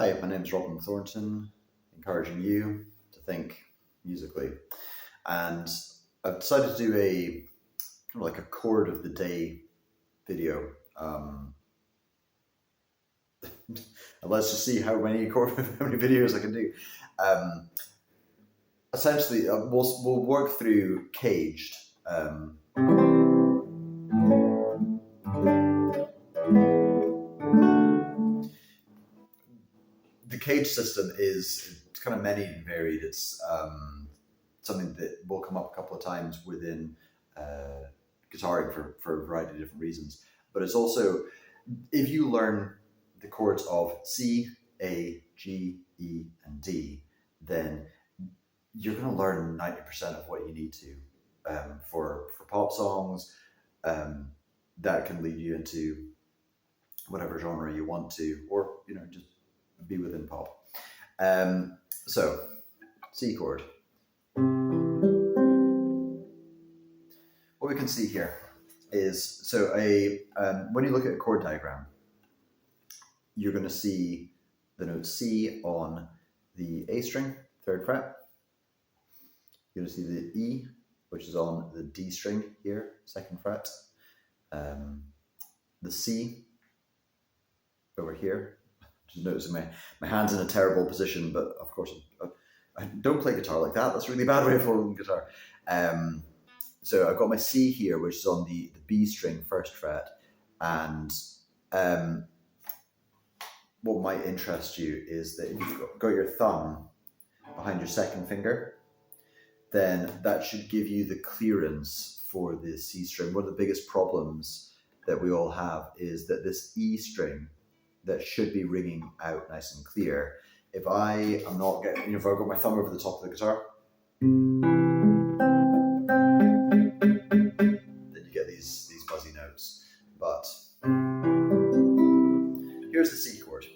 Hi, my name is Robin Thornton, encouraging you to think musically. And I've decided to do a kind of like a chord of the day video. And let's just see how many videos I can do. Essentially, we'll work through caged. The cage system is kind of many and varied. It's something that will come up a couple of times within guitaring for a variety of different reasons. But it's also, if you learn the chords of C, A, G, E, and D, then you're going to learn 90% of what you need to for pop songs. That can lead you into whatever genre you want to, or just be within pop. So C chord. What we can see here is, so when you look at a chord diagram, you're going to see the note C on the A string, 3rd fret. You're going to see the E, which is on the D string here, 2nd fret. The C over here. Just noticing my hand's in a terrible position, but of course I don't play guitar like that. That's a really bad way of holding guitar. So I've got my C here, which is on the B string, 1st fret, and what might interest you is that if you've got your thumb behind your 2nd finger, then that should give you the clearance for the C string. One of the biggest problems that we all have is that this E string that should be ringing out nice and clear, if I am not getting, if I've got my thumb over the top of the guitar, then you get these fuzzy notes. But here's the C chord.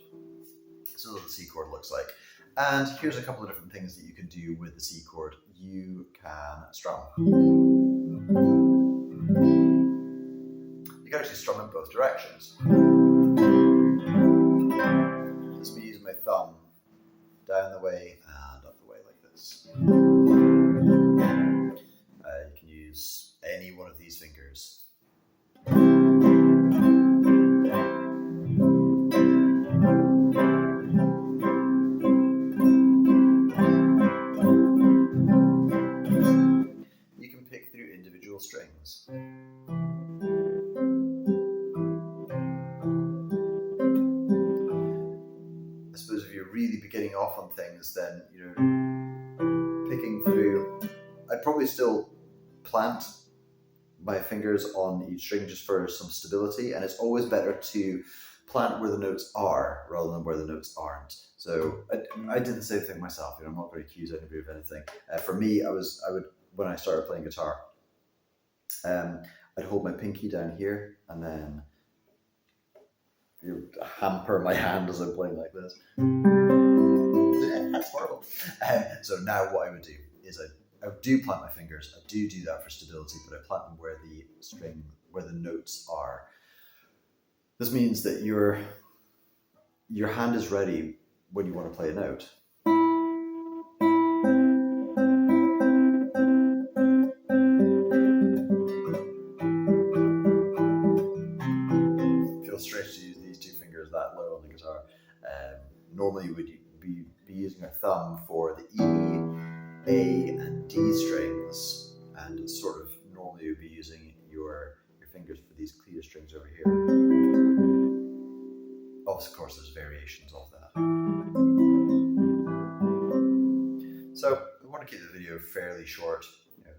This is what the C chord looks like. And here's a couple of different things that you can do with the C chord. You can strum. You can actually strum in both directions. This me using my thumb down the way and up the way like this. You can use any one of these fingers. You can pick through individual strings. I suppose if you're really beginning off on things, then picking through, I'd probably still plant my fingers on each string just for some stability, and it's always better to plant where the notes are rather than where the notes aren't. So I did the same thing myself. I'm not going to accuse anybody of anything. For me, I would when I started playing guitar, I'd hold my pinky down here and then hamper my hand as I'm playing like this. That's horrible. So now what I would do is I do plant my fingers. I do that for stability, but I plant them where the notes are. This means that your hand is ready when you want to play a note. Feel strange to use these 2 fingers that low on the guitar. Normally you would be using your thumb for the E, A, and D strings, and sort of normally you'd be using your fingers for these clear strings over here. Of course, there's variations of that. So I want to keep the video fairly short.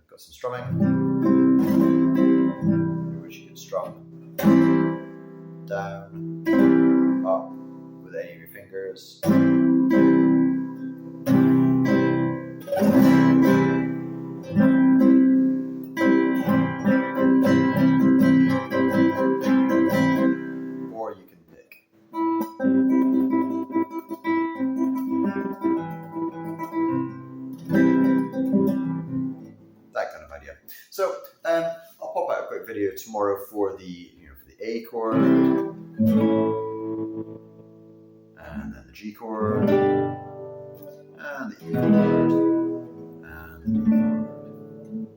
Got some strumming, which you can strum down, up with any of your fingers. Or you can pick. That kind of idea. So I'll pop out a quick video tomorrow for the A chord, and then the G chord, and the E chord, and the D chord.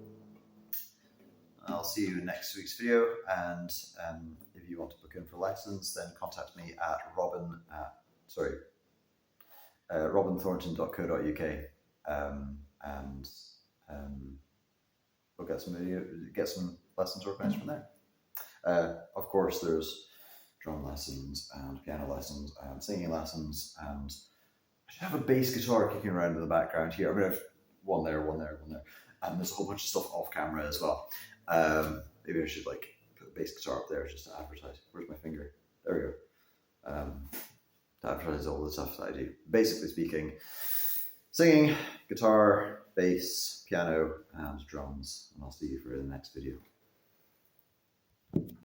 I'll see you in next week's video, and if you want to book in for lessons, then contact me at robinthornton.co.uk, and we'll get some lessons organized from there. Of course, there's drum lessons and piano lessons and singing lessons, and I should have a bass guitar kicking around in the background here. I mean, I have one there, and there's a whole bunch of stuff off camera as well. Maybe I should like put a bass guitar up there just to advertise. Where's my finger? There we go. To advertise all the stuff that I do. Basically speaking, singing, guitar, bass, piano, and drums. And I'll see you for the next video.